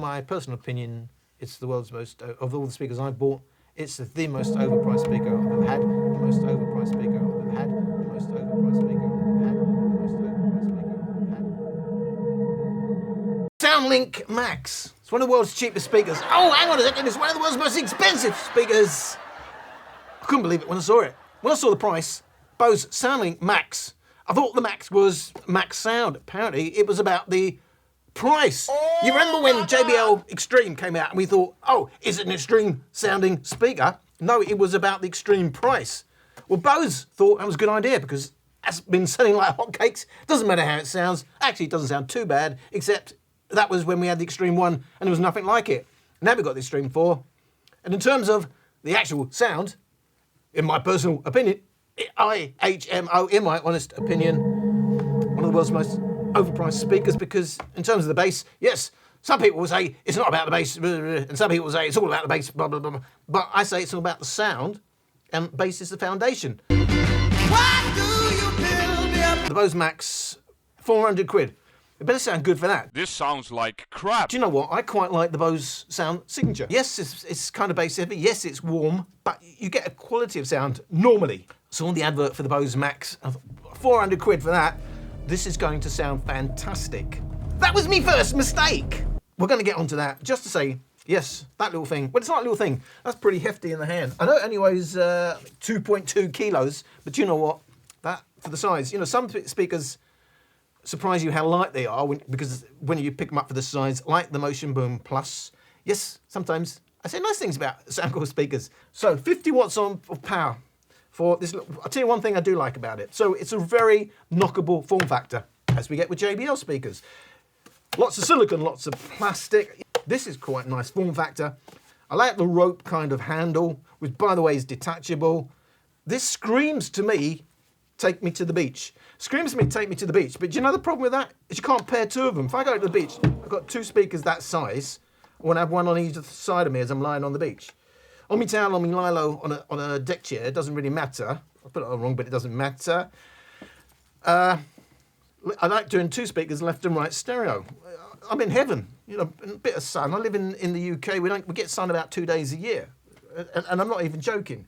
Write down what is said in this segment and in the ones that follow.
my personal opinion, it's the world's most, of all the speakers I've bought, it's the most overpriced speaker I've ever had, the most overpriced speaker I've ever had, the most overpriced speaker I've ever had, the most overpriced speaker I've ever had. Soundlink Max. It's one of the world's cheapest speakers. Oh, hang on a second, it's one of the world's most expensive speakers. I couldn't believe it when I saw it. When I saw the price, Bose Soundlink Max, I thought the Max was Max Sound. Apparently, it was about the price. You remember when JBL Xtreme came out and we thought, oh, is it an extreme sounding speaker? No, it was about the extreme price. Well, Bose thought that was a good idea because that's been selling like hotcakes. Doesn't matter how it sounds. Actually, it doesn't sound too bad, except that was when we had the Xtreme 1 and there was nothing like it. Now we've got the Xtreme 4. And in terms of the actual sound, in my personal opinion, IHMO, in my honest opinion, one of the world's most overpriced speakers, because in terms of the bass, yes, some people will say it's not about the bass, and some people will say it's all about the bass, blah, blah, blah. But I say it's all about the sound, and bass is the foundation. Why do you build me up? The Bose Max, 400 quid. It better sound good for that. This sounds like crap. Do you know what? I quite like the Bose sound signature. Yes, it's kind of bass heavy. Yes, it's warm, but you get a quality of sound normally. So on the advert for the Bose Max, 400 quid for that. This is going to sound fantastic. That was me first mistake. We're going to get onto that just to say, yes, that little thing. Well, it's not a little thing. That's pretty hefty in the hand. I know it only weighs 2.2 kilos, but you know what? That, for the size, you know, some speakers surprise you how light they are because when you pick them up for the size, like the Motion Boom Plus. Yes, sometimes I say nice things about Soundcore speakers. So 50 watts of power for this. I'll tell you one thing I do like about it. So it's a very knockable form factor, as we get with JBL speakers. Lots of silicone, lots of plastic. This is quite a nice form factor. I like the rope kind of handle, which by the way is detachable. This screams to me, take me to the beach. Screams to me, take me to the beach. But do you know the problem with that? Is you can't pair two of them. If I go to the beach, I've got two speakers that size. I want to have one on either side of me as I'm lying on the beach. On my towel, on my lilo, on a deck chair, it doesn't really matter. I put it on wrong, but it doesn't matter. I like doing two speakers, left and right stereo. I'm in heaven, you know, a bit of sun. I live in the UK. We get sun about 2 days a year, and I'm not even joking.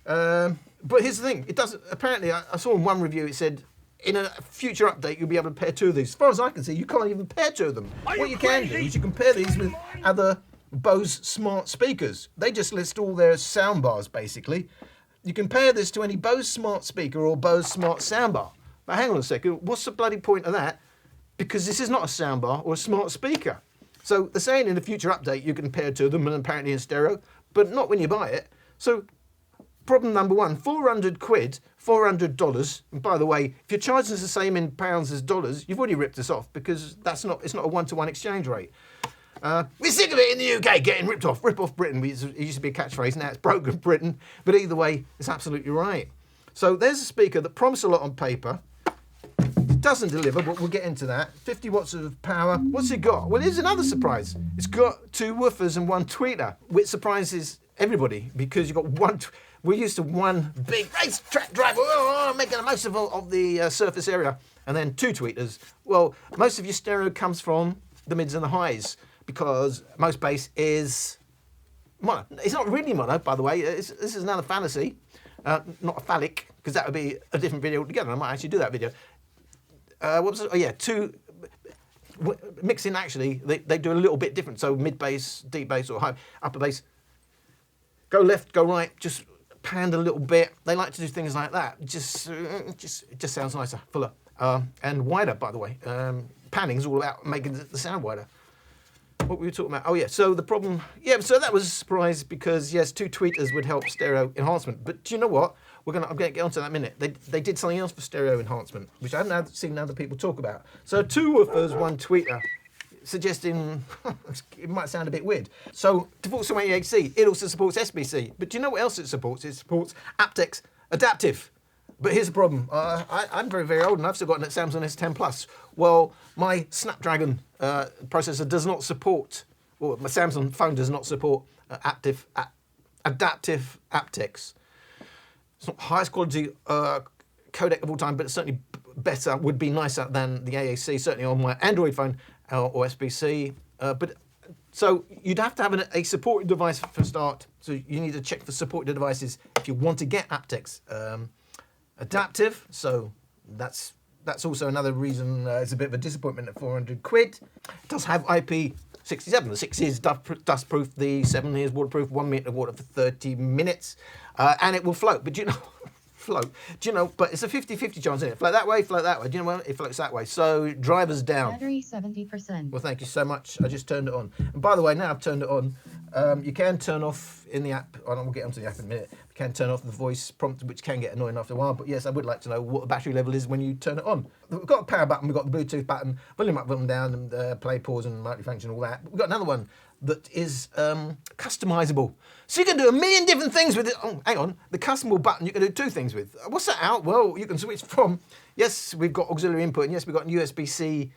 But here's the thing, it doesn't, apparently I saw in one review it said, in a future update you'll be able to pair two of these. As far as I can see, you can't even pair two of them. What you can do is you can pair these with other Bose smart speakers. They just list all their sound bars basically. You can pair this to any Bose smart speaker or Bose smart soundbar. But hang on a second, what's the bloody point of that? Because this is not a soundbar or a smart speaker. So they're saying in a future update you can pair two of them and apparently in stereo, but not when you buy it. So problem number one, 400 quid, $400. And by the way, if you're charging us the same in pounds as dollars, you've already ripped us off because it's not a one-to-one exchange rate. We're sick of it in the UK getting ripped off. Rip off Britain. It used to be a catchphrase, now it's broken Britain. But either way, it's absolutely right. So there's a speaker that promised a lot on paper. It doesn't deliver, but we'll get into that. 50 watts of power. What's it got? Well, here's another surprise. It's got two woofers and one tweeter, which surprises everybody because you've got one. We're used to one big racetrack driver, making the most of the surface area, and then two tweeters. Well, most of your stereo comes from the mids and the highs because most bass is mono. It's not really mono, by the way. This is another fantasy, not a phallic, because that would be a different video altogether. I might actually do that video. What was it? Oh yeah, two mixing. Actually, they do a little bit different. So mid bass, deep bass, or high upper bass. Go left, go right, just panned a little bit. They like to do things like that. It just sounds nicer, fuller, and wider. By the way, panning is all about making the sound wider. What were we talking about? Oh yeah, so the problem, yeah, so that was a surprise because yes, two tweeters would help stereo enhancement. But do you know what? I'm gonna get onto that in a minute. They did something else for stereo enhancement, which I haven't seen other people talk about. So two woofers, one tweeter, suggesting it might sound a bit weird. So default to AHC, it also supports SBC. But do you know what else it supports? It supports aptX Adaptive. But here's the problem. I'm very, very old and I've still got a Samsung S10 Plus. Well, my Snapdragon processor does not support, or my Samsung phone does not support adaptive aptX. It's not highest quality codec of all time, but it's certainly better, would be nicer than the AAC, certainly on my Android phone or SBC. But So you'd have to have a supported device for a start. So you need to check for supported devices if you want to get aptX adaptive. So that's also another reason it's a bit of a disappointment at 400 quid. It does have IP67. The 6 is dust proof, the 7 is waterproof, 1 minute of water for 30 minutes, and it will float. But do you know, float? Do you know? But it's a 50-50 chance, isn't it? Float that way, float that way. Do you know what? It floats that way. So drivers down. Battery 70%. Well, thank you so much. I just turned it on. And by the way, now I've turned it on, you can turn off in the app. We'll get onto the app in a minute. You can turn off the voice prompt, which can get annoying after a while. But yes, I would like to know what the battery level is when you turn it on. We've got a power button, we've got the Bluetooth button, volume up, volume down, and play, pause, and multifunction, all that. We've got another one that is customizable. So you can do a million different things with it. Oh, hang on. The customable button you can do 2 things with. What's that out? Well, you can switch from, yes, we've got auxiliary input, and yes, we've got USB-C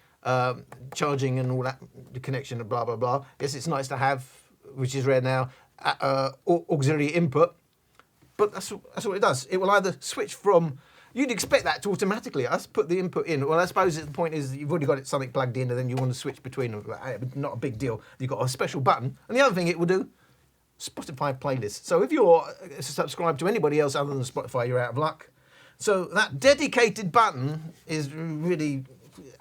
charging and all that, the connection and blah, blah, blah. Yes, it's nice to have, which is rare now, auxiliary input. But that's what it does. It will either switch from, you'd expect that to automatically, us put the input in. Well, I suppose the point is you've already got something plugged in and then you want to switch between them. Not a big deal. You've got a special button. And the other thing it will do, Spotify playlist. So if you're subscribed to anybody else other than Spotify, you're out of luck. So that dedicated button is really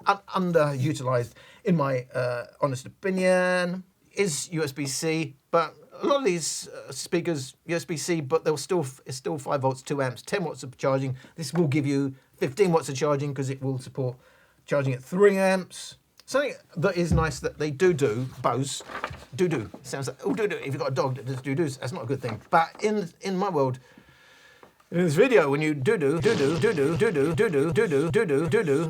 underutilized, in my honest opinion. Is USB-C, but a lot of these speakers USB-C, but it's still 5 volts, 2 amps, 10 watts of charging. This will give you 15 watts of charging because it will support charging at 3 amps. Something that is nice that they do, Bose, do. Sounds like, oh, do. If you've got a dog that does do-dos, that's not a good thing. But in my world, in this video, when you do,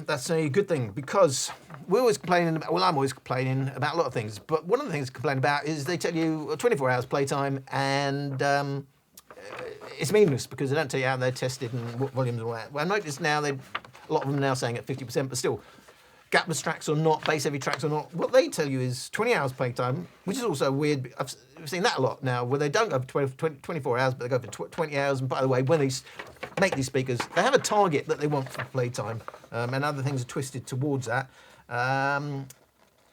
that's a good thing because we're always complaining about, well, I'm always complaining about a lot of things, but one of the things to complain about is they tell you 24 hours playtime and it's meaningless because they don't tell you how they're tested and what volumes and all that. Well, I noticed now a lot of them now saying at 50%, but still, gapless tracks or not, bass heavy tracks or not, what they tell you is 20 hours playtime, which is also weird. I've seen that a lot now, where they don't go for 24 hours, but they go for 20 hours. And by the way, when they make these speakers, they have a target that they want for playtime, and other things are twisted towards that. And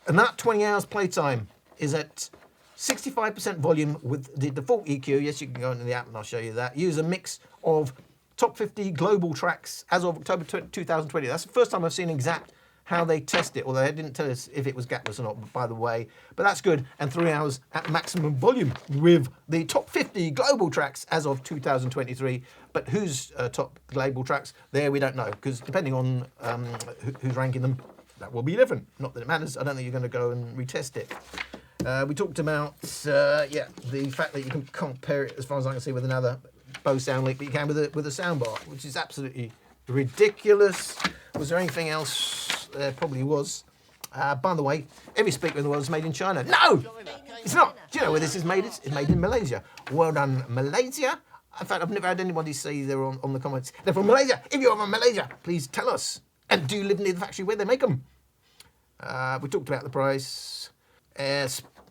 that 20 hours playtime is at 65% volume with the default EQ. Yes, you can go into the app and I'll show you that. Use a mix of top 50 global tracks as of October 2020. That's the first time I've seen exact how they test it, although they didn't tell us if it was gapless or not, by the way. But that's good, and 3 hours at maximum volume with the top 50 global tracks as of 2023. But whose top global tracks? There we don't know, because depending on who's ranking them, that will be different. Not that it matters. I don't think you're going to go and retest it. We talked about, the fact that you can compare it, as far as I can see, with another Bose Soundlink, but you can with a soundbar, which is absolutely ridiculous. Was there anything else? There probably was. By the way, every speaker in the world is made in China. No, it's not. Do you know where this is made? It's made in Malaysia. Well done, Malaysia. In fact, I've never had anybody say they're on the comments. They're from Malaysia. If you're from Malaysia, please tell us. And do you live near the factory where they make them? We talked about the price.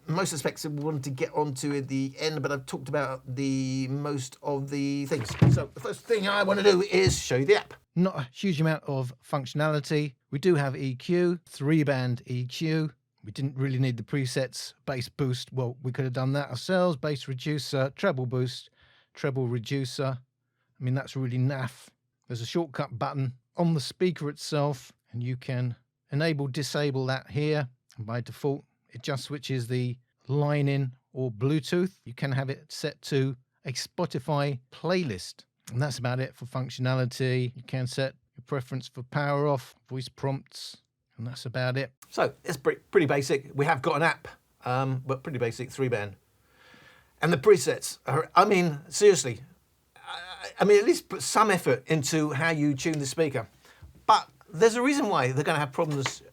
Most of the specs I wanted to get onto at the end, but I've talked about the most of the things. So the first thing I want to do is show you the app. Not a huge amount of functionality. We do have EQ, 3-band EQ. We didn't really need the presets. Bass boost, well, we could have done that ourselves. Bass reducer, treble boost, treble reducer. I mean, that's really naff. There's a shortcut button on the speaker itself, and you can enable, disable that here. And by default, it just switches the line in or Bluetooth. You can have it set to a Spotify playlist. And that's about it for functionality. You can set your preference for power off, voice prompts, and that's about it. So it's pretty basic. We have got an app, but pretty basic, 3-band. And the presets are, I mean, seriously, I mean, at least put some effort into how you tune the speaker. But there's a reason why they're going to have problems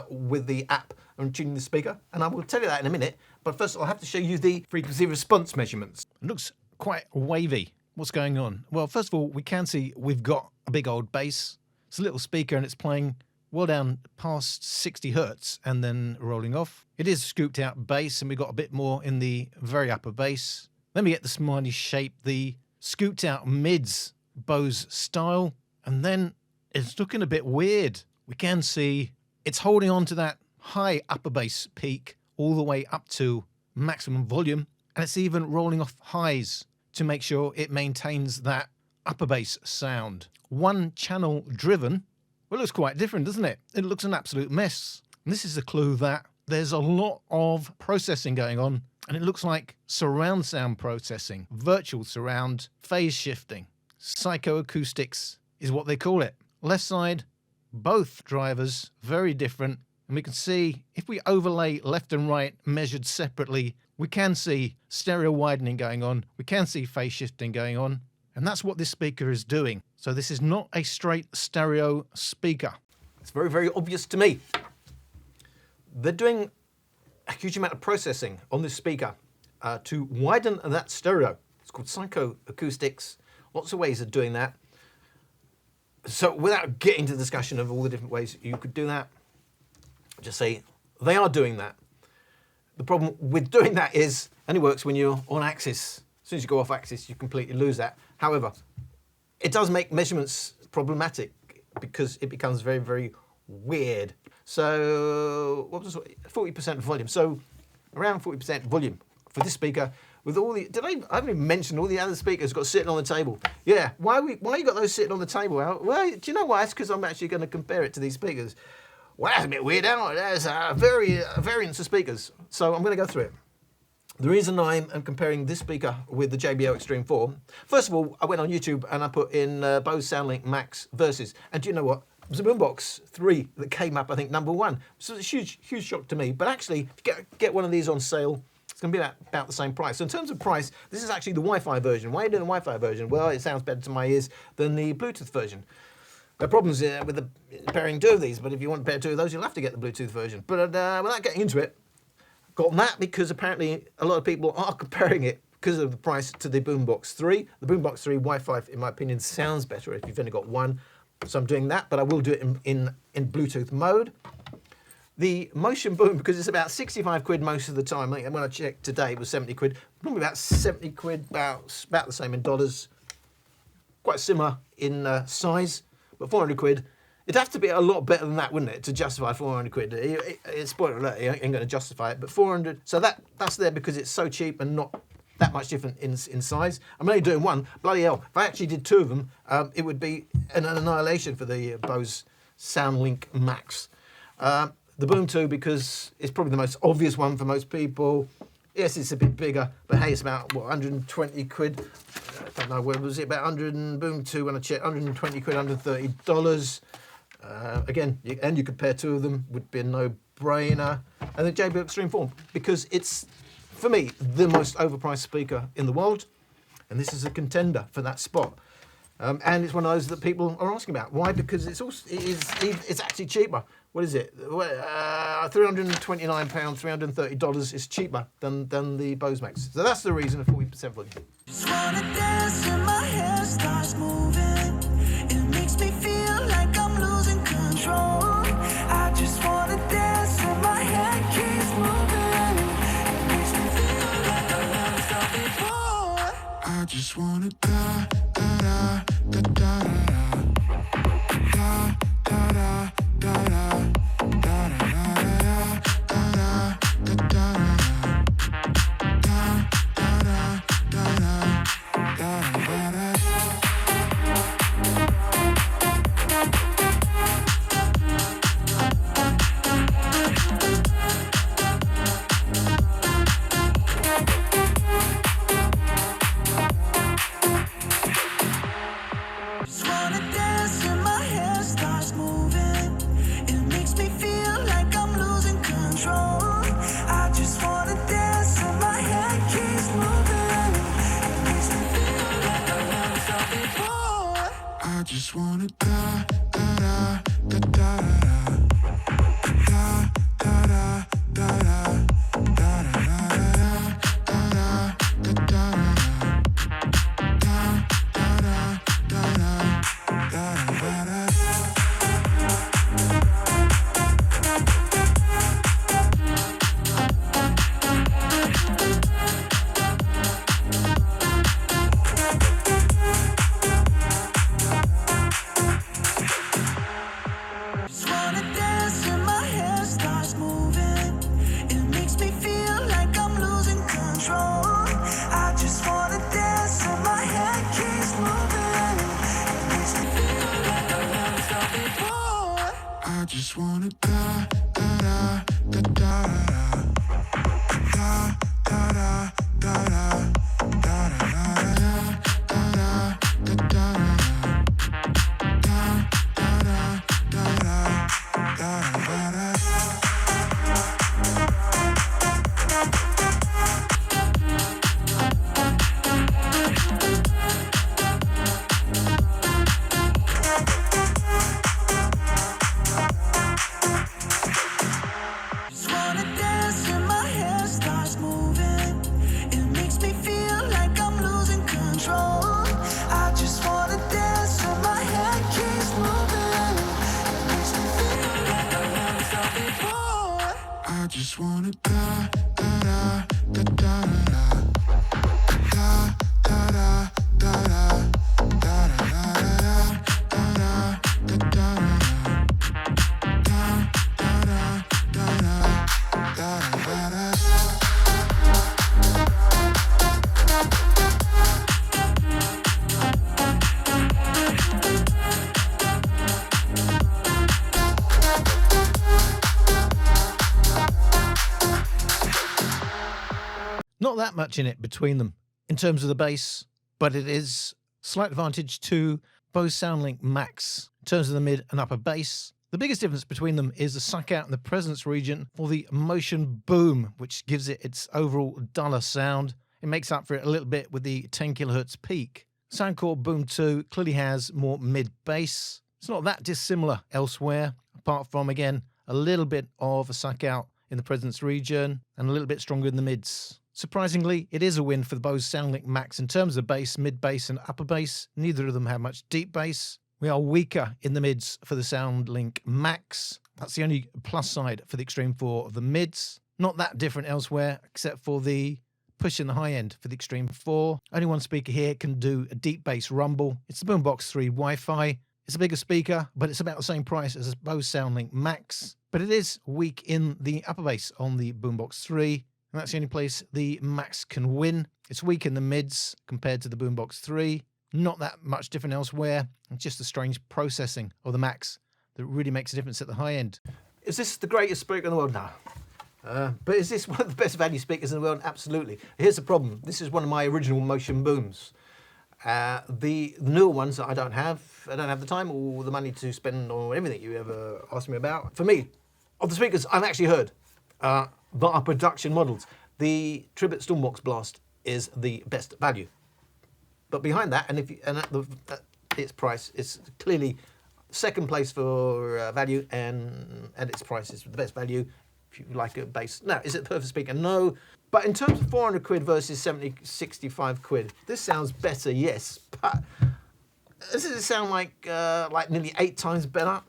with the app and tuning the speaker, and I will tell you that in a minute. But first, I'll have to show you the frequency response measurements. It looks quite wavy. What's going on? Well, first of all, we can see we've got a big old bass. It's a little speaker and it's playing well down past 60 hertz and then rolling off. It is scooped out bass and we've got a bit more in the very upper bass. Then we get the smiley shape, the scooped out mids Bose style, and then it's looking a bit weird. We can see it's holding on to that high upper bass peak all the way up to maximum volume, and it's even rolling off highs to make sure it maintains that upper bass sound. One channel driven, well, it looks quite different, doesn't it? It looks an absolute mess. And this is a clue that there's a lot of processing going on, and it looks like surround sound processing, virtual surround, phase shifting, psychoacoustics is what they call it. Left side, both drivers, very different. And we can see, if we overlay left and right measured separately, we can see stereo widening going on. We can see phase shifting going on. And that's what this speaker is doing. So this is not a straight stereo speaker. It's very, very obvious to me. They're doing a huge amount of processing on this speaker to widen that stereo. It's called psychoacoustics. Lots of ways of doing that. So without getting to the discussion of all the different ways you could do that, just say they are doing that. The problem with doing that is only works when you're on axis. As soon as you go off axis, you completely lose that. However, it does make measurements problematic because it becomes very, very weird. So what was it? 40% volume. So around 40% volume for this speaker. With all the, I haven't even mentioned all the other speakers got sitting on the table. Yeah, why you got those sitting on the table? Well, do you know why? It's because I'm actually going to compare it to these speakers. Well, that's a bit weird, isn't it? There's a variance of speakers. So I'm going to go through it. The reason I'm comparing this speaker with the JBL Xtreme 4, first of all, I went on YouTube and I put in Bose Soundlink Max versus, and do you know what? It was a Boombox 3 that came up, I think, #1. So it's a huge shock to me. But actually, if you get one of these on sale, it's going to be about the same price. So in terms of price, this is actually the Wi-Fi version. Why are you doing the Wi-Fi version? Well, it sounds better to my ears than the Bluetooth version. There are problems with the pairing two of these, but if you want to pair two of those, you'll have to get the Bluetooth version. But without getting into it, got that because apparently a lot of people are comparing it because of the price to the Boombox 3. The Boombox 3 Wi-Fi, in my opinion, sounds better if you've only got one. So I'm doing that, but I will do it in Bluetooth mode. The Motion Boom, because it's about 65 quid most of the time. I think when I checked today, it was 70 quid. Probably about 70 quid, about the same in dollars. Quite similar in size, but 400 quid. It'd have to be a lot better than that, wouldn't it, to justify 400 quid? It's spoiler alert, you ain't going to justify it, but 400. So that's there because it's so cheap and not that much different in size. I'm only doing one. Bloody hell! If I actually did two of them, it would be an annihilation for the Bose Soundlink Max. The Boom 2, because it's probably the most obvious one for most people. Yes, it's a bit bigger, but hey, it's about, what, 120 quid? I don't know, where was it? About 100 and Boom 2 when I checked, 120 quid, $130. Again, you could pair two of them, would be a no-brainer. And the JBL Xtreme 4, because it's, for me, the most overpriced speaker in the world, and this is a contender for that spot. And it's one of those that people are asking about. Why? Because it's actually cheaper. What is it? £329, $330 is cheaper than the Bose Max. So that's the reason of 40% volume. Just wanna dance and my hair starts moving. It makes me feel like I'm losing control. I just wanna dance and my hair keeps moving. It makes me feel like I never felt before. I just wanna da da da da da da da da da da. Just wanna da da da da da da da da da just wanna da da da da da da da da da da I just wanna da da da da da da da da da Not that much in it between them in terms of the bass, but it is slight advantage to Bose Soundlink Max in terms of the mid and upper bass. The biggest difference between them is the suck out in the presence region for the Motion Boom, which gives it its overall duller sound. It makes up for it a little bit with the 10 kHz peak. Soundcore Boom 2 clearly has more mid bass. It's not that dissimilar elsewhere, apart from, again, a little bit of a suck out in the presence region and a little bit stronger in the mids. Surprisingly, it is a win for the Bose Soundlink Max in terms of bass, mid bass and upper bass. Neither of them have much deep bass. We are weaker in the mids for the Soundlink Max. That's the only plus side for the Xtreme 4 of the mids. Not that different elsewhere, except for the push in the high end for the Xtreme 4. Only one speaker here can do a deep bass rumble. It's the Boombox 3 Wi-Fi. It's a bigger speaker, but it's about the same price as a Bose Soundlink Max. But it is weak in the upper bass on the Boombox 3. And that's the only place the Max can win. It's weak in the mids compared to the Boombox 3. Not that much different elsewhere. It's just the strange processing of the Max that really makes a difference at the high end. Is this the greatest speaker in the world? No. But is this one of the best value speakers in the world? Absolutely. Here's the problem. This is one of my original Motion Booms. The newer ones that I don't have the time or the money to spend on everything you ever asked me about. For me, of the speakers I've actually heard, that are production models, the Tribute Stormbox Blast is the best value. But behind that, and at its price, it's clearly second place for value, and at its price is the best value. If you like a bass, now is it the perfect speaker? No. But in terms of 400 quid versus 65 quid, this sounds better, yes. But does it sound like nearly 8 times better?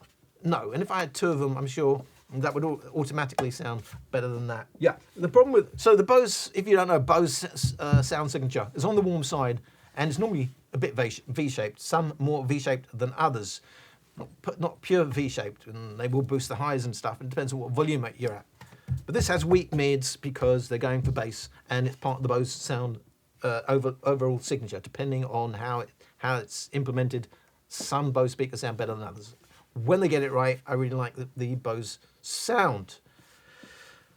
No. And if I had 2 of them, I'm sure that would automatically sound better than that. Yeah. The problem with the Bose, if you don't know, Bose sound signature is on the warm side, and it's normally a bit V-shaped. Some more V-shaped than others. Not pure V-shaped, and they will boost the highs and stuff. It depends on what volume you're at. But this has weak mids because they're going for bass, and it's part of the Bose sound overall signature. Depending on how it's implemented, some Bose speakers sound better than others. When they get it right, I really like the Bose sound.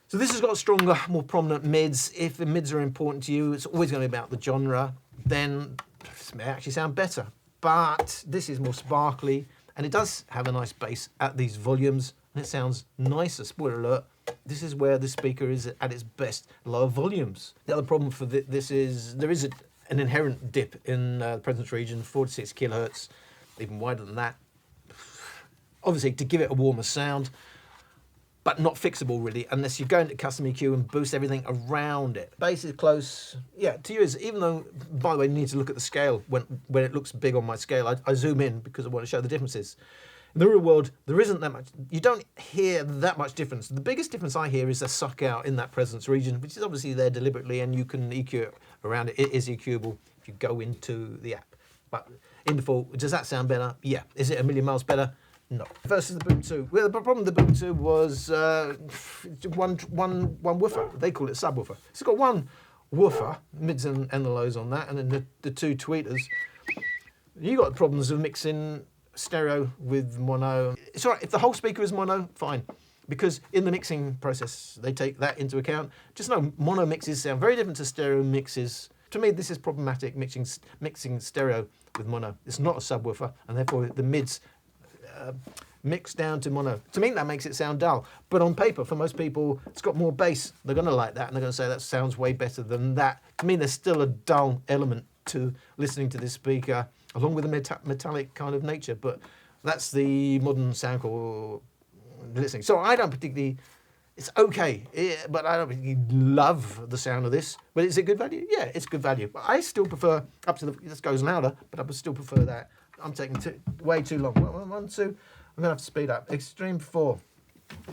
So this has got stronger, more prominent mids. If the mids are important to you, it's always going to be about the genre. Then this may actually sound better. But this is more sparkly, and it does have a nice bass at these volumes, and it sounds nicer. Spoiler alert, this is where the speaker is at its best, lower volumes. The other problem for this is there is an inherent dip in the presence region, 4 to 6 kilohertz, even wider than that. Obviously, to give it a warmer sound, but not fixable really, unless you go into custom EQ and boost everything around it. Bass is close, yeah, to you is, even though, by the way, you need to look at the scale. When it looks big on my scale, I zoom in because I want to show the differences. In the real world, there isn't that much, you don't hear that much difference. The biggest difference I hear is the suck out in that presence region, which is obviously there deliberately, and you can EQ it around it. It is EQable if you go into the app. But in default, does that sound better? Yeah. Is it a million miles better? No. Versus the Boom 2. Well, the problem with the Boom 2 was one woofer. They call it subwoofer. It's got one woofer, mids and the lows on that, and then the 2 tweeters. You got problems of mixing stereo with mono. It's all right, if the whole speaker is mono, fine. Because in the mixing process, they take that into account. Just know mono mixes sound very different to stereo mixes. To me, this is problematic, mixing stereo with mono. It's not a subwoofer, and therefore the mids mix down to mono. To me, that makes it sound dull. But on paper, for most people, it's got more bass. They're going to like that, and they're going to say that sounds way better than that. To me, there's still a dull element to listening to this speaker, along with the metallic kind of nature. But that's the modern Soundcore listening. So I don't particularly... It's okay, but I don't particularly love the sound of this. But is it good value? Yeah, it's good value. But I still prefer, up to the... This goes louder, but I would still prefer that. I'm taking way too long. 1, 2... I'm going to have to speed up. Xtreme 4.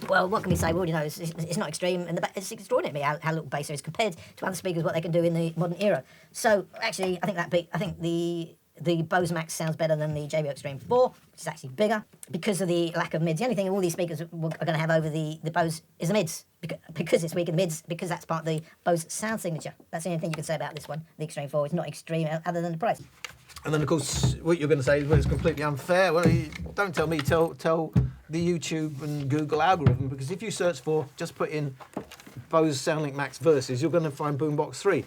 Well, what can we say? We already know it's not extreme, and it's extraordinary how little bass there is compared to other speakers, what they can do in the modern era. So, actually, I think the Bose Max sounds better than the JBL Xtreme 4, which is actually bigger, because of the lack of mids. The only thing all these speakers are going to have over the Bose is the mids, because it's weak in the mids, because that's part of the Bose sound signature. That's the only thing you can say about this one, the Xtreme 4. It's not extreme other than the price. And then, of course, what you're going to say is, well, it's completely unfair. Well, don't tell me, tell the YouTube and Google algorithm, because if you search for, just put in Bose Soundlink Max versus, you're going to find Boombox 3.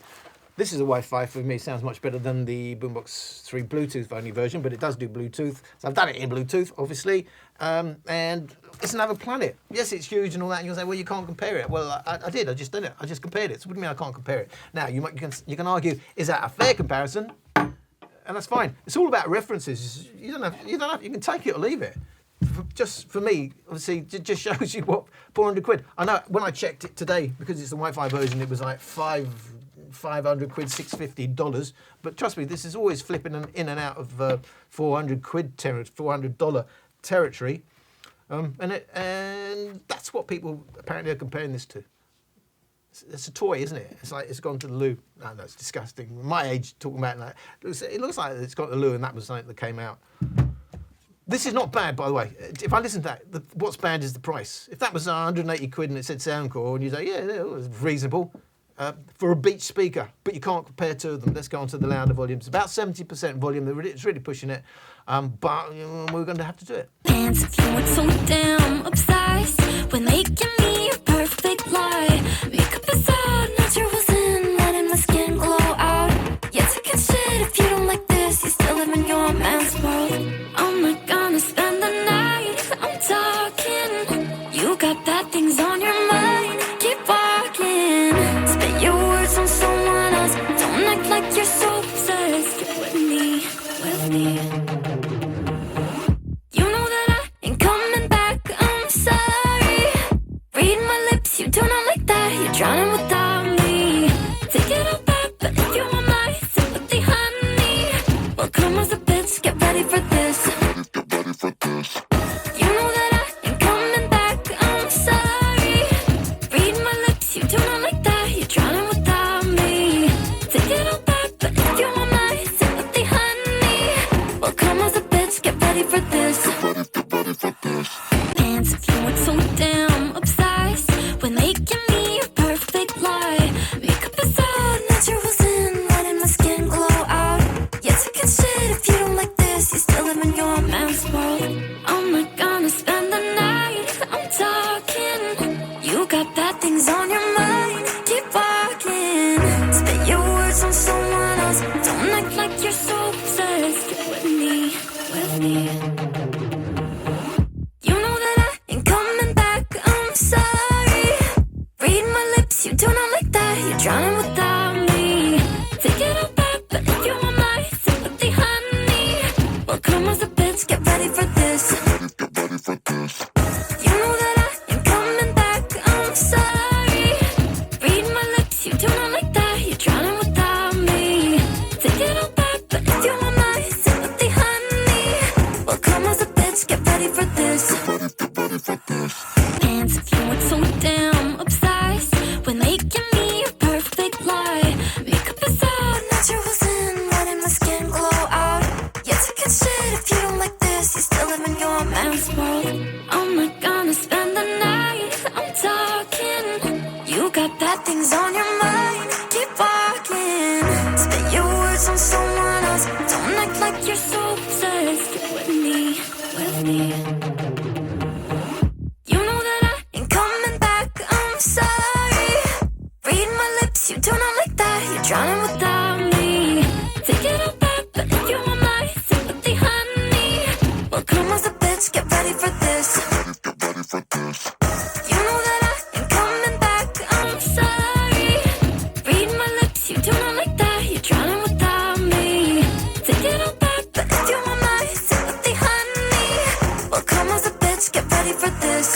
This is a Wi-Fi, for me, sounds much better than the Boombox 3 Bluetooth-only version, but it does do Bluetooth. So I've done it in Bluetooth, obviously, and it's another planet. Yes, it's huge and all that, and you'll say, well, you can't compare it. Well, I did, I just did it. I just compared it. So what do you mean I can't compare it? Now, you can argue, is that a fair comparison? And that's fine. It's all about references. You can take it or leave it. Just for me, obviously, it just shows you what, 400 quid. I know when I checked it today, because it's the Wi-Fi version, it was like 500 quid, $650. But trust me, this is always flipping in and out of 400 quid, $400 territory. And that's what people apparently are comparing this to. It's a toy, isn't it? It's like it's gone to the loo. No, it's disgusting. My age, talking about that, it looks like it's got to the loo, and that was something that came out. This is not bad, by the way. If I listen to that, what's bad is the price. If that was 180 quid and it said Soundcore, and you say, yeah, it was reasonable for a beach speaker, but you can't compare two of them. Let's go on to the louder volumes. About 70% volume. It's really pushing it, but we're going to have to do it. Pants if you weren't so damn obsessed with making me a perfect lie. Makeup is out, naturals in, letting my skin glow out. Yeah, taking shit if you don't like this. You still live in your man's world. I'm not gonna spend the night. I'm talking. You got bad things on your mind. Keep walking. Spit your words on someone else. Don't act like you're so obsessed with me, with me. You know that I ain't coming back. I'm sorry. Read my lips, you do not like that. You're drowning without me. Take it all back, but if you want my sympathy, honey, well, come as a bitch, get ready for this. Get ready for this. You know that I ain't coming back. I'm sorry. Read my lips, you do not like that. You're drowning without me. Take it all back, but if you want my sympathy, honey, well, come as a bitch, get ready for this. Get ready for this. Pants if you weren't so damn obsessed with making me a perfect lie. Makeup is out, naturals in, letting my skin glow out. Yeah, taking shit if you don't like this. You still live in your man's world. I'm not gonna spend the night. I'm talking. You got bad things on your mind. Keep walking. Spit your words on someone else. Don't act like you're so obsessed with me, with me. You know that I ain't coming back. I'm sorry. Read my lips, you do not like that. You're drowning without me. Take it all back, but if you want my sympathy, honey, well, come as a bitch, get ready for this. Get ready for this. You know that I ain't coming back. I'm sorry. Read my lips, you do not like that. You're drowning without me. Take it all back, but if you want my sympathy, honey, well, come as a bitch, get ready for this. Get ready for this. Pants if you weren't so damn obsessed with making me a perfect lie. me. You know that I ain't coming back, I'm sorry. Read my lips, you do not like that, you're drowning without me. Take it all back, but if you want my sympathy, honey, well, come as a bitch, get ready for this. Get ready for this. You know that I ain't coming back, I'm sorry. Read my lips, you do not like that, you're drowning without me. Take it all back, but if you want my sympathy, honey, well, come as a bitch, get ready for this.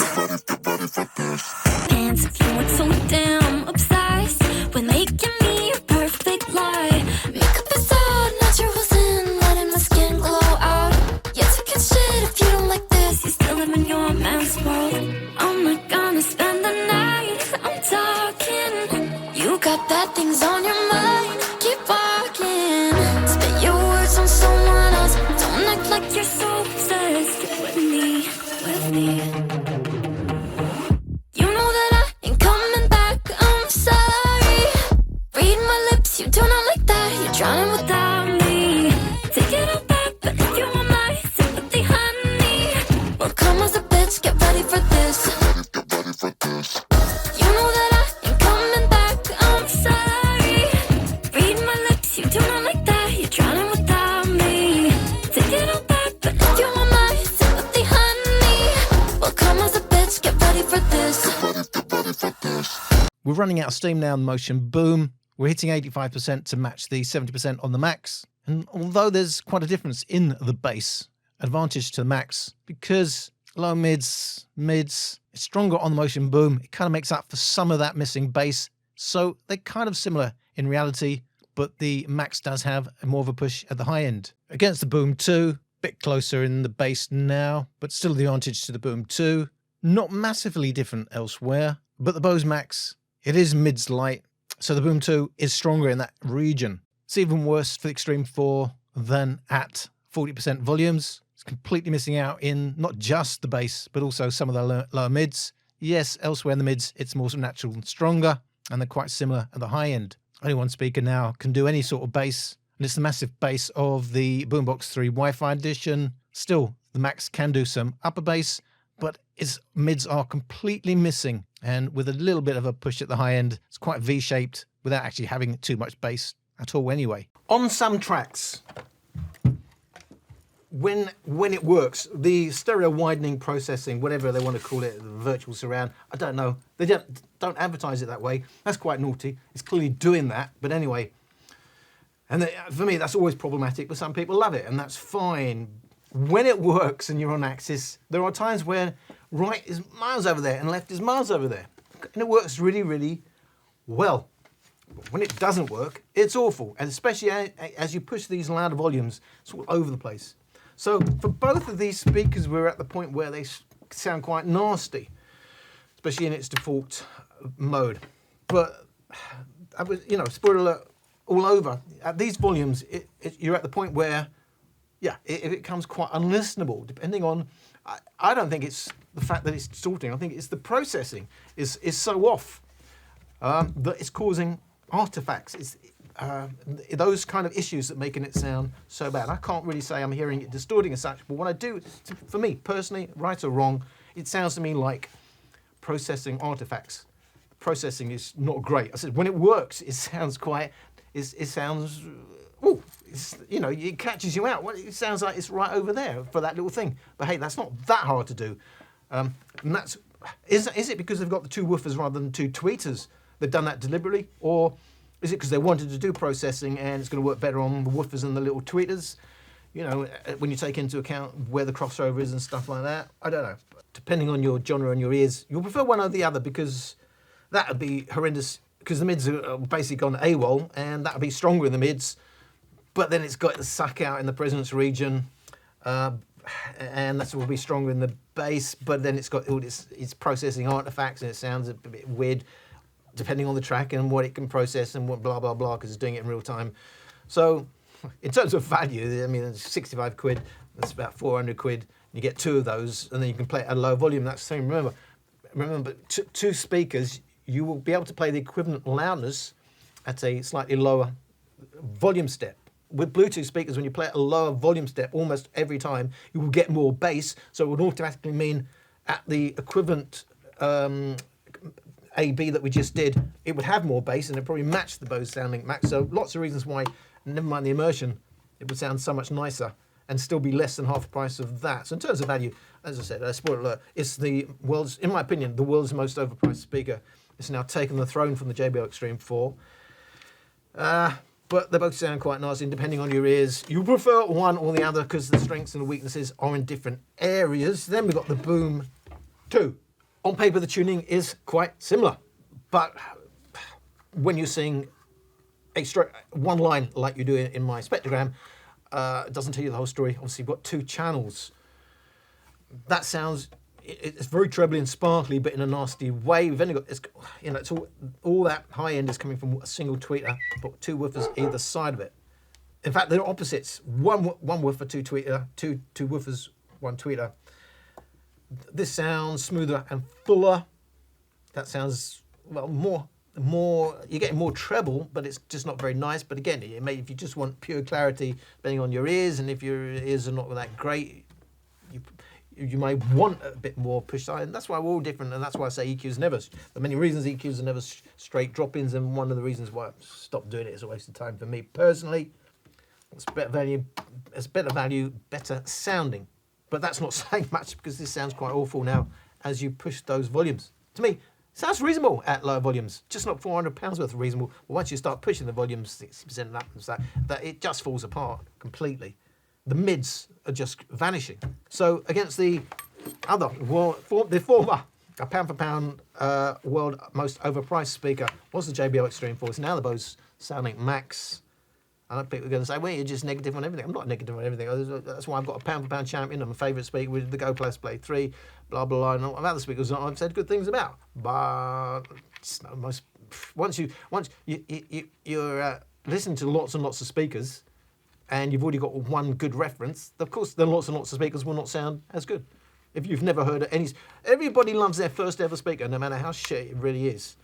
Get ready for this. Pants, if you weren't so damn obsessed with making me a perfect lie. Makeup is all natural sin, letting my skin glow out. Yeah, talking shit if you don't like this, you still live in your man's world. I'm not gonna spend the night, I'm talking. You got bad things on your mind, keep walking. Spit your words on someone else, don't act like you're so obsessed. Get with me, with me. You know that I ain't coming back, I'm sorry. Read my lips, you do not like that, you're drowning without me. Take it all back, but if you want my sympathy, honey, well, come as a bitch, get ready for this. Get ready for this. You know that I ain't coming back, I'm sorry. Read my lips, you do not like that, you're drowning without me. Take it all back, but if you want my sympathy, honey, well, come as a bitch, get ready for this. Get ready for this. We're running out of steam now on the Motion Boom. We're hitting 85% to match the 70% on the Max. And although there's quite a difference in the bass, advantage to the Max, because low mids, it's stronger on the Motion Boom. It kind of makes up for some of that missing bass. So they're kind of similar in reality, but the Max does have more of a push at the high end. Against the Boom 2, bit closer in the bass now, but still the advantage to the Boom 2. Not massively different elsewhere, but the Bose Max, it is mids light, so the Boom 2 is stronger in that region. It's even worse for the Xtreme 4 than at 40% volumes. It's completely missing out in not just the bass, but also some of the lower mids. Yes, elsewhere in the mids, it's more natural and stronger, and they're quite similar at the high end. Only one speaker now can do any sort of bass, and it's the massive bass of the Boombox 3 Wi-Fi edition. Still, the Max can do some upper bass, but its mids are completely missing, and with a little bit of a push at the high end, it's quite V-shaped without actually having too much bass at all anyway. On some tracks, when it works, the stereo widening processing, whatever they want to call it, virtual surround, I don't know. They don't advertise it that way. That's quite naughty. It's clearly doing that, but anyway. And for me, that's always problematic, but some people love it, and that's fine. When it works and you're on axis, there are times where right is miles over there and left is miles over there. And it works really, really well. But when it doesn't work, it's awful. And especially as you push these louder volumes, it's all over the place. So for both of these speakers, we're at the point where they sound quite nasty, especially in its default mode. But I was, spoiler alert, all over. At these volumes, you're at the point where, yeah, it becomes quite unlistenable, depending on, I don't think it's the fact that it's distorting, I think it's the processing is so off that it's causing artifacts. It's those kind of issues that making it sound so bad. I can't really say I'm hearing it distorting as such, but when I do, for me personally, right or wrong, it sounds to me like processing artifacts. Processing is not great. I said when it works, it sounds quite, it sounds, ooh, it catches you out. Well, it sounds like it's right over there for that little thing. But hey, that's not that hard to do. And that's, is it because they've got the two woofers rather than two tweeters? They've done that deliberately? Or is it because they wanted to do processing and it's going to work better on the woofers than the little tweeters? When you take into account where the crossover is and stuff like that. I don't know. Depending on your genre and your ears, you'll prefer one or the other because that would be horrendous because the mids are basically gone AWOL and that would be stronger in the mids. But then it's got the suck out in the presence region, and that's will be stronger in the bass. But then it's got all this, it's processing artifacts, and it sounds a bit weird, depending on the track and what it can process and what blah blah blah, because it's doing it in real time. So, in terms of value, I mean, it's 65 quid. That's about 400 quid. You get two of those, and then you can play it at a low volume. That's the same. Remember, two speakers, you will be able to play the equivalent loudness at a slightly lower volume step. with Bluetooth speakers, when you play at a lower volume step, almost every time, you will get more bass. So it would automatically mean at the equivalent AB that we just did, it would have more bass and it probably match the Bose Soundlink Max. So lots of reasons why, never mind the immersion, it would sound so much nicer and still be less than half the price of that. So in terms of value, as I said, spoiler alert, it's the world's, in my opinion, the world's most overpriced speaker. It's now taken the throne from the JBL Xtreme 4. But they both sound quite nice, and depending on your ears, you prefer one or the other because the strengths and the weaknesses are in different areas. Then we've got the Boom 2. On paper, the tuning is quite similar, but when you sing one line like you do in my spectrogram, it doesn't tell you the whole story. Obviously, you've got 2 channels. That sounds, it's very trebly and sparkly, but in a nasty way. We've only got, it's all that high end is coming from a single tweeter, but 2 woofers either side of it. In fact, they're opposites. One woofer, 2 tweeter, two woofers, 1 tweeter. This sounds smoother and fuller. That sounds, well, more. You're getting more treble, but it's just not very nice. But again, if you just want pure clarity, depending on your ears, and if your ears are not that great, you may want a bit more push side. And that's why we're all different, and that's why I say EQs never. There are many reasons EQs are never straight drop-ins, and one of the reasons why I've stopped doing it is a waste of time for me personally. It's better value, better sounding. But that's not saying much because this sounds quite awful now as you push those volumes. To me, it sounds reasonable at lower volumes, just not £400 worth of reasonable. But once you start pushing the volumes 60% and up, that it just falls apart completely. The mids are just vanishing. So against the other, the former, a pound for pound world most overpriced speaker was the JBL Xtreme 4. It's now the Bose Soundlink Max. I know people are going to say, well, you're just negative on everything. I'm not negative on everything. That's why I've got a pound for pound champion. I'm a favourite speaker with the Go Plus Play 3, blah, blah, blah, and all other speakers I've said good things about. But it's not most, once you're listening to lots and lots of speakers and you've already got one good reference, of course, then lots and lots of speakers will not sound as good. If you've never heard any, everybody loves their first ever speaker, no matter how shit it really is,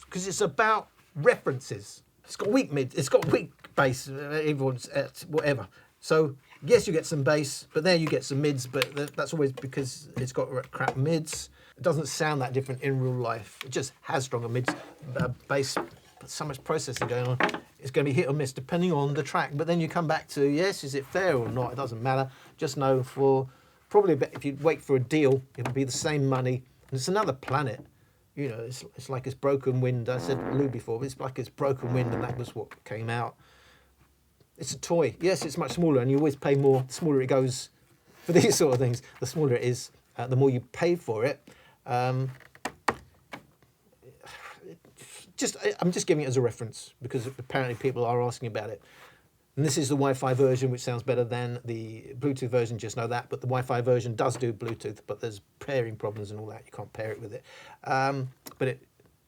because it's about references. It's got weak mid, it's got weak bass, everyone's whatever. So yes, you get some bass, but there you get some mids, but that's always because it's got crap mids. It doesn't sound that different in real life. It just has stronger mids, bass, but so much processing going on. It's going to be hit or miss depending on the track. But then you come back to, yes, is it fair or not? It doesn't matter. Just know for probably, if you wait for a deal, it'll be the same money. And it's another planet. You know, it's like it's broken wind. I said Lou before, but it's like it's broken wind, and that was what came out. It's a toy. Yes, it's much smaller, and you always pay more. The smaller it goes for these sort of things, the smaller it is, the more you pay for it. I'm just giving it as a reference because apparently people are asking about it. And this is the Wi-Fi version, which sounds better than the Bluetooth version, just know that. But the Wi-Fi version does do Bluetooth, but there's pairing problems and all that. You can't pair it with it. But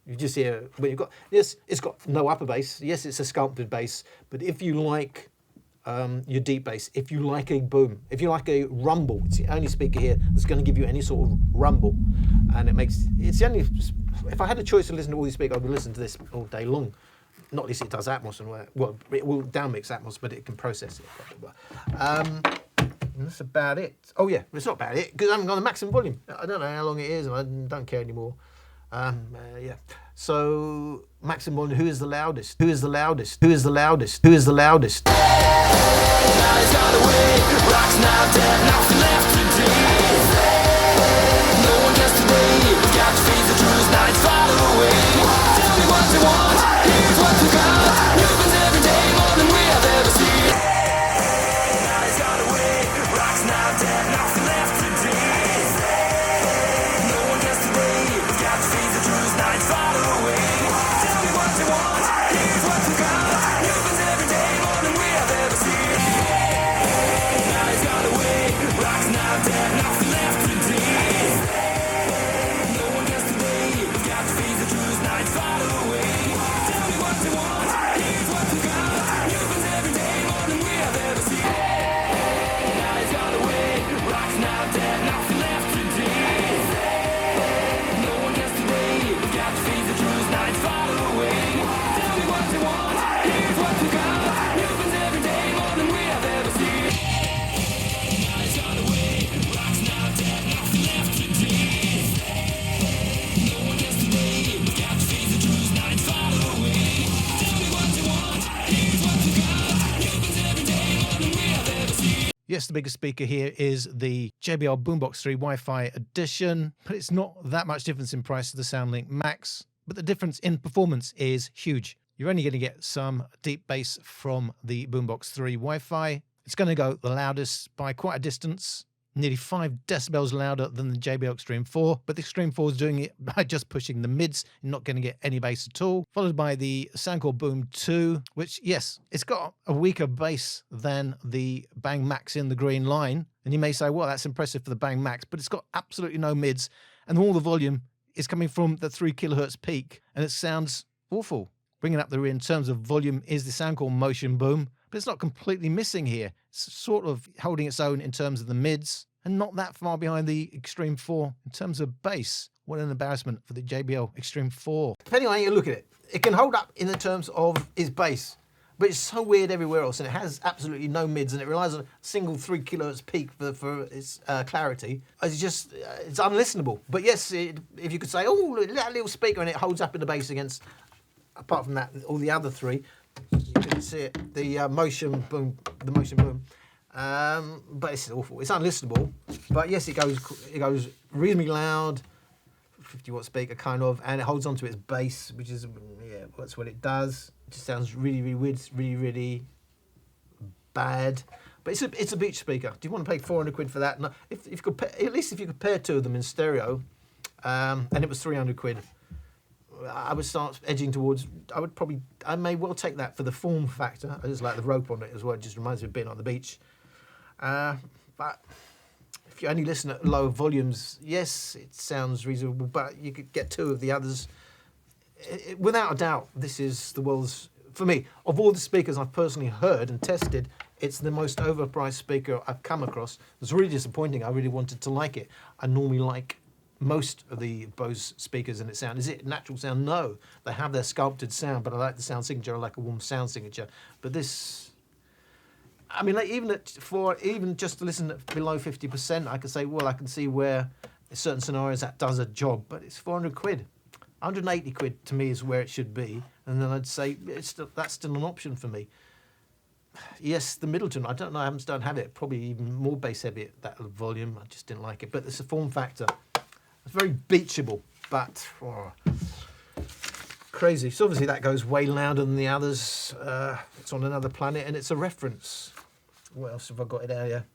you just hear, when you've got, yes, it's got no upper bass. Yes, it's a sculpted bass. But if you like your deep bass, if you like a boom, if you like a rumble, it's the only speaker here that's going to give you any sort of rumble. And it's the only, if I had a choice to listen to all these speakers, I would listen to this all day long. Not least it does Atmos and well, it will downmix Atmos, but it can process it. That's about it. Oh yeah, it's not about it because I haven't got the maximum volume. I don't know how long it is, and I don't care anymore. Yeah. So maximum volume. Who is the loudest? Who is the loudest? Who is the loudest? Who is the loudest? Now he's got away, rocks now dead, nothing left to do. No one gets away, we've got to face the truth, now it's far away. Tell me what you want, here's what you got. New ones every day, more than we have ever seen. Now he's got away, rocks now dead, nothing left to do. No one gets away, we've got to face the truth, now it's far away. Tell me what you want, here's what you got. New ones every day, more than we have ever seen. Now he's got away, rocks now dead, nothing left to do. No one gets away, we've got to face the truth, now it's far away. Yes, the biggest speaker here is the JBL Boombox 3 Wi-Fi edition, but it's not that much difference in price to the Soundlink Max, but the difference in performance is huge. You're only going to get some deep bass from the Boombox 3 Wi-Fi. It's going to go the loudest by quite a distance, nearly 5 decibels louder than the JBL Xtreme 4, but the Xtreme 4 is doing it by just pushing the mids and not going to get any bass at all, followed by the Soundcore Boom 2, which, yes, it's got a weaker bass than the Bang Max in the green line, and you may say, well, that's impressive for the Bang Max, but it's got absolutely no mids, and all the volume is coming from the 3 kilohertz peak, and it sounds awful. Bringing up the rear in terms of volume is the Soundcore Motion Boom, but it's not completely missing here. It's sort of holding its own in terms of the mids and not that far behind the Xtreme 4 in terms of bass. What an embarrassment for the JBL Xtreme 4. Depending on how you look at it, it can hold up in the terms of its bass, but it's so weird everywhere else, and it has absolutely no mids, and it relies on a single 3 kilohertz peak for its clarity. It's just, it's unlistenable. But yes, if you could say, oh, that little speaker, and it holds up in the bass against, apart from that, all the other three, you can see it, the Motion Boom, but it's awful. It's unlistenable. But yes, it goes reasonably loud, 50-watt speaker kind of, and it holds onto its bass, which is, yeah, that's what it does. It just sounds really, really weird. It's really, really bad. But it's a beach speaker. Do you want to pay 400 quid for that? No, if you could, at least if you could pair two of them in stereo, and it was 300 quid. I would start edging towards, I may well take that for the form factor. I just like the rope on it as well. It just reminds me of being on the beach. But if you only listen at low volumes, yes, it sounds reasonable, but you could get two of the others. Without a doubt, this is the world's, for me, of all the speakers I've personally heard and tested, it's the most overpriced speaker I've come across. It's really disappointing. I really wanted to like it. I normally like most of the Bose speakers and its sound. Is it natural sound? No. They have their sculpted sound, but I like the sound signature. I like a warm sound signature. But this, I mean, like even just to listen at below 50%, I could say, well, I can see where in certain scenarios that does a job, but it's 400 quid. 180 quid to me is where it should be. And then I'd say that's still an option for me. Yes, the Middleton, I don't know, I don't have it. Probably even more bass heavy at that volume. I just didn't like it. But it's a form factor. It's very beachable, but crazy. So obviously that goes way louder than the others. It's on another planet, and it's a reference. What else have I got in here?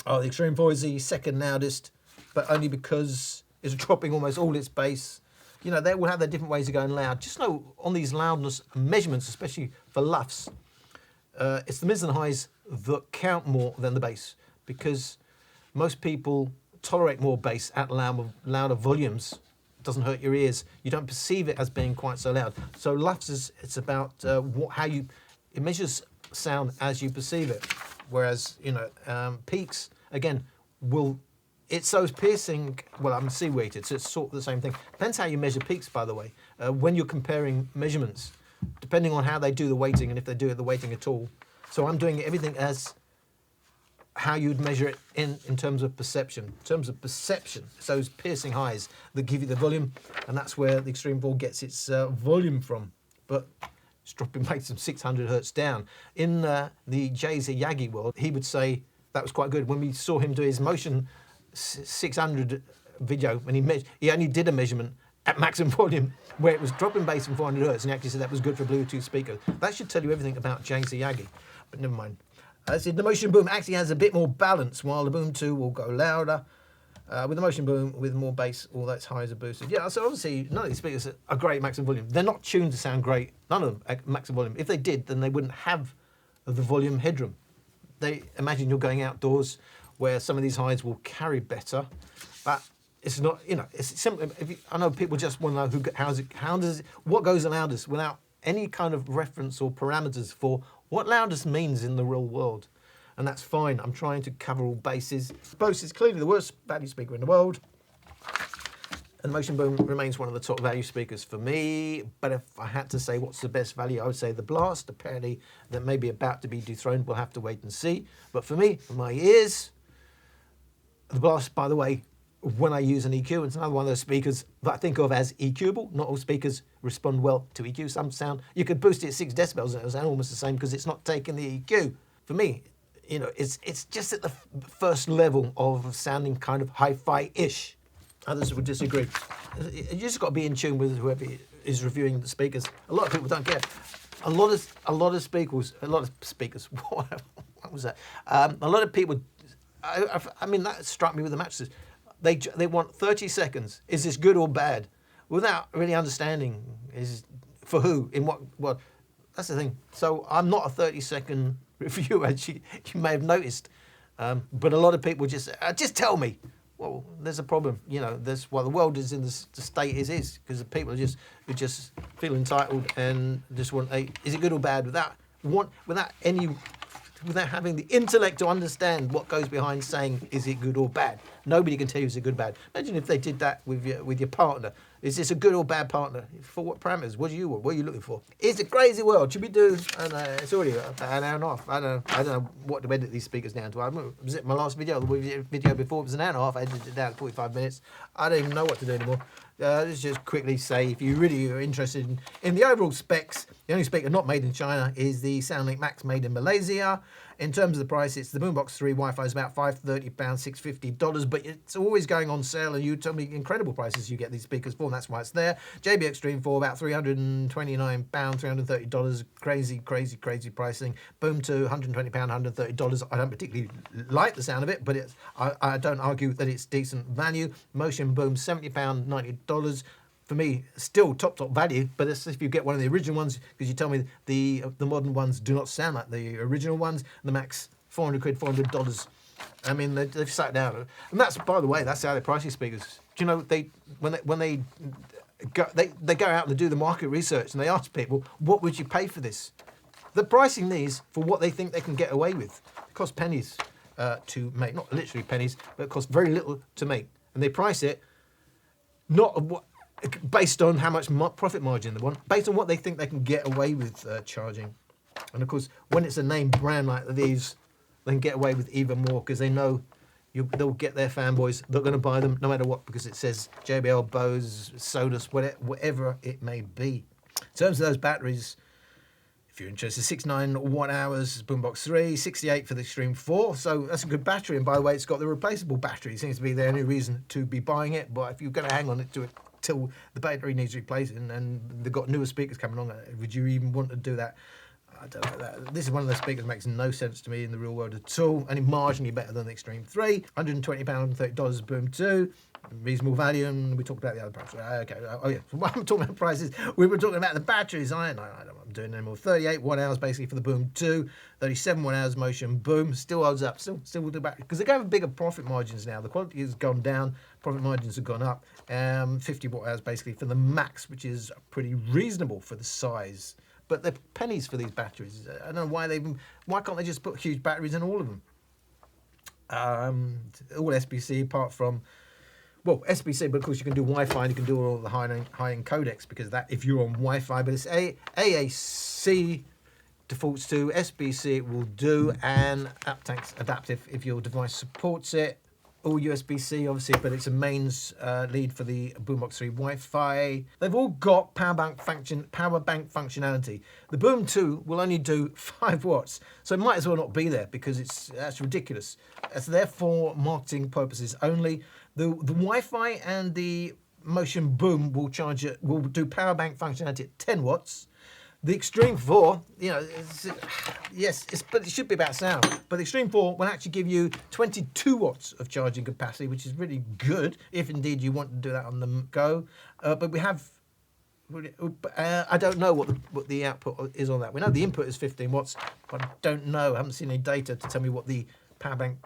Oh, the Xtreme 4 is the second loudest, but only because it's dropping almost all its bass. You know, they will have their different ways of going loud. Just know on these loudness measurements, especially for LUFs, it's the mids and highs that count more than the bass, because most people tolerate more bass at louder volumes. It doesn't hurt your ears. You don't perceive it as being quite so loud. So LUFs it's about it measures sound as you perceive it. Whereas, you know, peaks, again, it's so piercing, well, I'm C-weighted, so it's sort of the same thing. Depends how you measure peaks, by the way, when you're comparing measurements, depending on how they do the weighting and if they do the weighting at all. So I'm doing everything as how you'd measure it in terms of perception. In terms of perception, it's those piercing highs that give you the volume, and that's where the Xtreme 4 gets its volume from. But it's dropping back some 600 hertz down. In the Jay-Z Yagi world, he would say that was quite good. When we saw him do his Motion 600 video, when he only did a measurement at maximum volume where it was dropping bass from 400 hertz, and he actually said that was good for Bluetooth speakers. That should tell you everything about Jay-Z Yagi, but never mind. I said the Motion Boom actually has a bit more balance, while the Boom 2 will go louder. With the Motion Boom, with more bass, all that's highs are boosted. Yeah, so obviously none of these speakers are great maximum volume. They're not tuned to sound great, none of them at maximum volume. If they did, then they wouldn't have the volume headroom. Imagine you're going outdoors where some of these highs will carry better, but it's not, you know, it's simple. I know people just want to know what goes the loudest without any kind of reference or parameters for what loudest means in the real world. And that's fine. I'm trying to cover all bases. Bose is clearly the worst value speaker in the world. And Motion Boom remains one of the top value speakers for me. But if I had to say what's the best value, I would say the Blast. Apparently, that may be about to be dethroned. We'll have to wait and see. But for me, for my ears, the Blast, by the way, when I use an EQ, it's another one of those speakers that I think of as EQable. Not all speakers respond well to EQ. Some sound, you could boost it at 6 decibels and it'll sound almost the same because it's not taking the EQ. For me, you know, it's just at the first level of sounding kind of hi-fi-ish. Others would disagree. You just got to be in tune with whoever is reviewing the speakers. A lot of people don't care. A lot of speakers. What was that? A lot of people. I mean, that struck me with the mattresses. They want 30 seconds. Is this good or bad? Without really understanding is for who, in what. That's the thing. So I'm not a 30-second reviewer, as you may have noticed. But a lot of people just tell me. Well, there's a problem. You know, the world is in the state it is because people who just feel entitled and just want. Is it good or bad? Without having the intellect to understand what goes behind saying, is it good or bad? Nobody can tell you it's a good or bad. Imagine if they did that with your partner. Is this a good or bad partner? For what parameters? What do you want? What are you looking for? It's a crazy world. Should we do? And it's already about an hour and a half. I don't know what to edit these speakers down to. Was it my last video? The video before it was an hour and a half. I edited it down to 45 minutes. I don't even know what to do anymore. Let's just quickly say, if you really are interested in the overall specs, the only speaker not made in China is the Soundlink Max made in Malaysia. In terms of the price, it's the Boombox 3 Wi-Fi is about £530, $650, but it's always going on sale, and you tell me incredible prices you get these speakers for, and that's why it's there. JBL Xtreme for about £329, $330, crazy pricing. Boom 2, £120, $130. I don't particularly like the sound of it, but I don't argue that it's decent value. Motion Boom, £70, $90. For me, still top value, but it's if you get one of the original ones, because you tell me the modern ones do not sound like the original ones. The Max, £400, $400. I mean, they've sat down, and that's, by the way, that's how they price these speakers. Do you know when they go out and do the market research and they ask people, what would you pay for this? They're pricing these for what they think they can get away with. It costs pennies to make, not literally pennies, but it costs very little to make, and they price it not based on how much profit margin they want, based on what they think they can get away with charging. And of course, when it's a name brand like these, they can get away with even more because they know they'll get their fanboys. They're going to buy them no matter what because it says JBL, Bose, Sodas, whatever it may be. In terms of those batteries, if you're interested, 69 watt hours, Boombox 3, 68 for the Xtreme 4. So that's a good battery. And by the way, it's got the replaceable battery. It seems to be the only reason to be buying it. But if you're going to hang on to it till the battery needs replacing, and they've got newer speakers coming on, would you even want to do that? I don't know. This is one of those speakers that makes no sense to me in the real world at all. Only marginally better than the Xtreme 3. £120, $30 Boom 2. Reasonable value, and we talked about the other prices. Okay. Oh yeah. While I'm talking about prices, we were talking about the batteries. I don't know what I'm doing anymore. 38 watt hours basically for the Boom 2. 37 watt hours Motion Boom. Still holds up. Still will do battery because they're going for bigger profit margins now. The quality has gone down. Profit margins have gone up. 50 watt hours basically for the Max, which is pretty reasonable for the size. But they're pennies for these batteries. I don't know why can't they just put huge batteries in all of them? All SBC apart from, well, SBC, but of course you can do Wi-Fi and you can do all the high-end codecs because of that if you're on Wi-Fi. But it's AAC defaults to, SBC it will do, and aptX adaptive if your device supports it. All USB-C, obviously, but it's a mains lead for the Boombox 3 Wi-Fi. They've all got power bank functionality. The Boom 2 will only do 5 watts, so it might as well not be there because that's ridiculous. It's there for marketing purposes only. The Wi-Fi and the Motion Boom will do power bank functionality at 10 watts. The Xtreme 4, you know, but it should be about sound. But the Xtreme 4 will actually give you 22 watts of charging capacity, which is really good, if indeed you want to do that on the go. But we have, I don't know what the output is on that. We know the input is 15 watts, but I don't know. I haven't seen any data to tell me what the power bank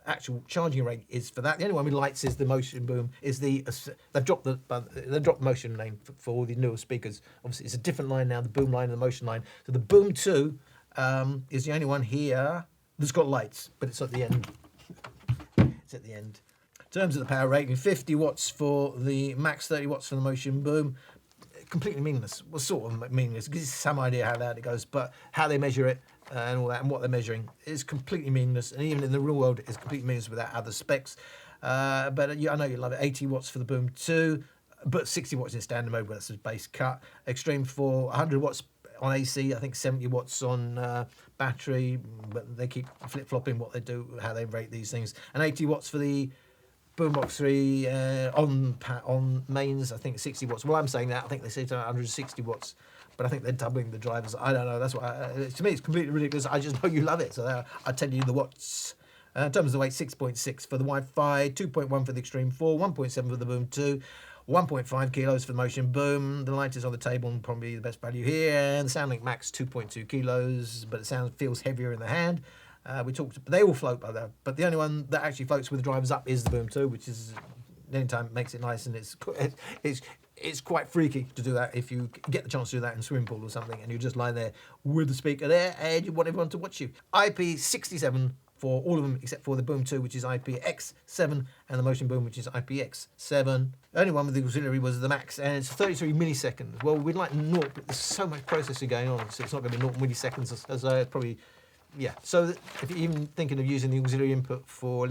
actual charging rate is for that. The only one with lights is the Motion Boom. They've dropped the Motion name for all the newer speakers. Obviously, it's a different line now, the Boom line and the Motion line. So the Boom 2 is the only one here that's got lights, but it's at the end. It's at the end. In terms of the power rating, 50 watts for the Max, 30 watts for the Motion Boom. Completely meaningless. Well, sort of meaningless. It gives you some idea how loud it goes, but how they measure it and all that and what they're measuring is completely meaningless. And even in the real world, it's completely meaningless without other specs. But I know you love it. 80 watts for the Boom 2, but 60 watts in standard mode, where that's a bass cut. Xtreme 4, 100 watts on AC, I think 70 watts on battery, but they keep flip-flopping what they do, how they rate these things. And 80 watts for the Boombox 3 on mains, I think 60 watts. Well, I'm saying that, I think they say it's 160 watts, but I think they're doubling the drivers. I don't know, that's what, to me it's completely ridiculous. I just know you love it, so I'll tell you the watts. In terms of the weight, 6.6 for the Wi-Fi, 2.1 for the Xtreme 4, 1.7 for the Boom 2, 1.5 kilos for the Motion Boom. The light is on the table and probably the best value here. And the Soundlink Max, 2.2 kilos, but it feels heavier in the hand. They all float by that, but the only one that actually floats with the drivers up is the Boom 2, which is the only time it makes it nice, and it's quite freaky to do that if you get the chance to do that in a swimming pool or something, and you just lie there with the speaker there, and you want everyone to watch you. IP67 for all of them except for the Boom 2, which is IPX7, and the Motion Boom, which is IPX7. The only one with the auxiliary was the Max, and it's 33 milliseconds. Well, we'd like 0, but there's so much processing going on, so it's not going to be 0 milliseconds, as probably, yeah. So if you're even thinking of using the auxiliary input for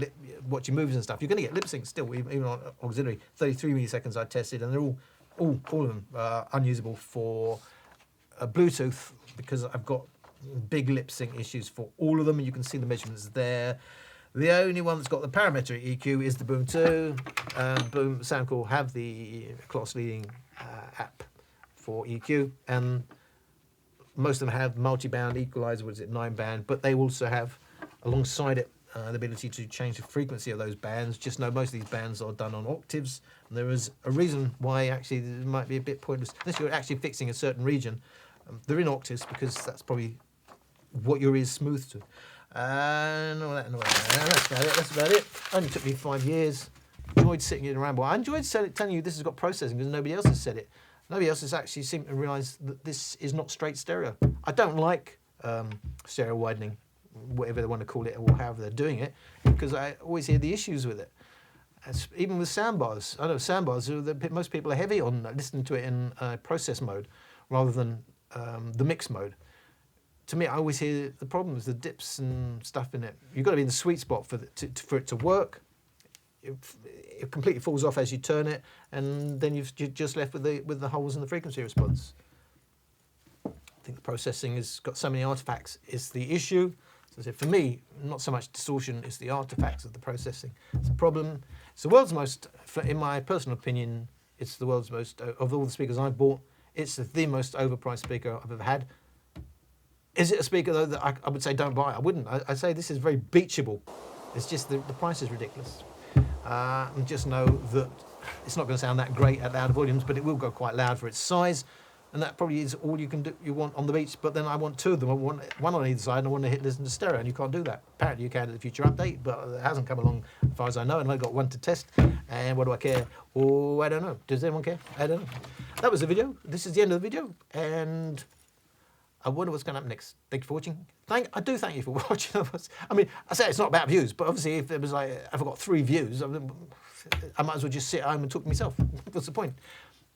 watching movies and stuff, you're going to get lip sync still, even on auxiliary. 33 milliseconds I tested, and they're all of them unusable for Bluetooth, because I've got big lip sync issues for all of them, and you can see the measurements there. The only one that's got the parametric EQ is the Boom 2. Boom Soundcore have the class-leading app for EQ, and most of them have multi-band equalizer, what is it, 9-band, but they also have, alongside it, the ability to change the frequency of those bands. Just know most of these bands are done on octaves, and there is a reason why actually it might be a bit pointless, unless you're actually fixing a certain region. They're in octaves because that's probably what your ear's smooth to. And all that. That's about it. Only took me 5 years. Enjoyed sitting in a ramble. I enjoyed telling you this has got processing because nobody else has said it. Nobody else has actually seemed to realise that this is not straight stereo. I don't like stereo widening, whatever they want to call it, or however they're doing it, because I always hear the issues with it. Even with soundbars. I know soundbars, most people are heavy on listening to it in process mode rather than the mix mode. To me, I always hear the problems, the dips and stuff in it. You've got to be in the sweet spot for it to work. It completely falls off as you turn it, and then you're just left with the holes in the frequency response. I think the processing has got so many artifacts. It's the issue. So I said, for me, not so much distortion, it's the artifacts of the processing. It's a problem. It's the world's most, in my personal opinion, it's the world's most, of all the speakers I've bought, it's the most overpriced speaker I've ever had. Is it a speaker, though, that I would say don't buy? I wouldn't. I'd say this is very beachable. It's just the price is ridiculous. And just know that it's not going to sound that great at louder volumes, but it will go quite loud for its size. And that probably is all you can do. You want on the beach, but then I want 2 of them. I want one on either side, and I want to listen to stereo, and you can't do that. Apparently you can at the future update, but it hasn't come along as far as I know, and I've got one to test. And what do I care? Oh, I don't know. Does anyone care? I don't know. That was the video. This is the end of the video, and I wonder what's going to happen next. Thank you for watching. I do thank you for watching. I mean, I say it's not about views, but obviously if it was like, if I got 3 views, I might as well just sit at home and talk to myself. What's the point?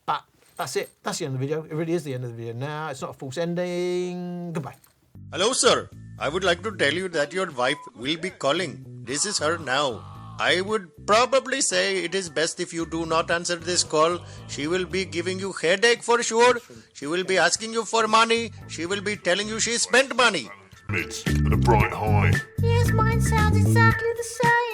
But that's it. That's the end of the video. It really is the end of the video now. It's not a false ending. Goodbye. Hello, sir. I would like to tell you that your wife will be calling. This is her now. I would probably say it is best if you do not answer this call. She will be giving you headache for sure. She will be asking you for money. She will be telling you she spent money. Minutes and a bright high. Yes, mine sounds exactly the same.